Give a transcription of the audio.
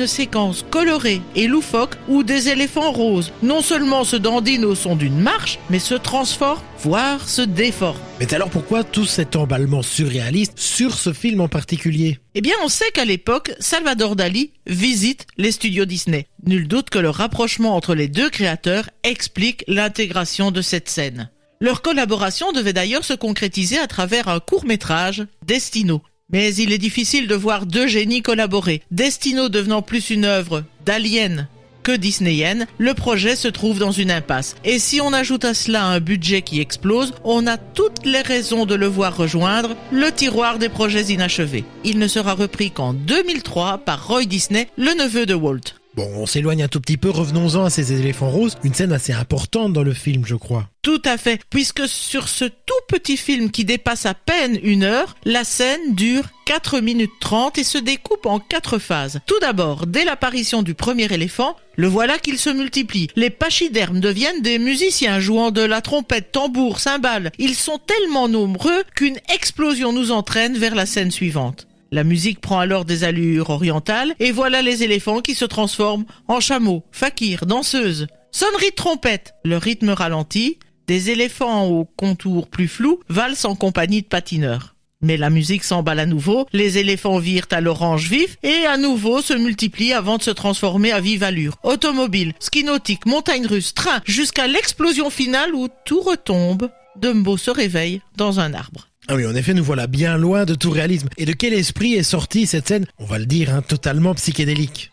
Une séquence colorée et loufoque où des éléphants roses non seulement se dandinent au son d'une marche, mais se transforment, voire se déforment. Mais alors pourquoi tout cet emballement surréaliste sur ce film en particulier ? Eh bien, on sait qu'à l'époque, Salvador Dali visite les studios Disney. Nul doute que le rapprochement entre les deux créateurs explique l'intégration de cette scène. Leur collaboration devait d'ailleurs se concrétiser à travers un court-métrage, Destino. Mais il est difficile de voir deux génies collaborer. Destino devenant plus une œuvre d'alien que disneyenne, le projet se trouve dans une impasse. Et si on ajoute à cela un budget qui explose, on a toutes les raisons de le voir rejoindre le tiroir des projets inachevés. Il ne sera repris qu'en 2003 par Roy Disney, le neveu de Walt. Bon, on s'éloigne un tout petit peu, revenons-en à ces éléphants roses, une scène assez importante dans le film, je crois. Tout à fait, puisque sur ce tout petit film qui dépasse à peine 1 heure, la scène dure 4 minutes 30 et se découpe en 4 phases. Tout d'abord, dès l'apparition du premier éléphant, le voilà qu'il se multiplie. Les pachydermes deviennent des musiciens jouant de la trompette, tambour, cymbales. Ils sont tellement nombreux qu'une explosion nous entraîne vers la scène suivante. La musique prend alors des allures orientales et voilà les éléphants qui se transforment en chameaux, fakirs, danseuses. Sonnerie de trompette, le rythme ralentit, des éléphants au contour plus flou valsent en compagnie de patineurs. Mais la musique s'emballe à nouveau, les éléphants virent à l'orange vif et à nouveau se multiplient avant de se transformer à vive allure. Automobile, ski nautique, montagne russe, train, jusqu'à l'explosion finale où tout retombe. Dumbo se réveille dans un arbre. Ah oui, en effet, nous voilà bien loin de tout réalisme. Et de quel esprit est sortie cette scène, on va le dire, totalement psychédélique ?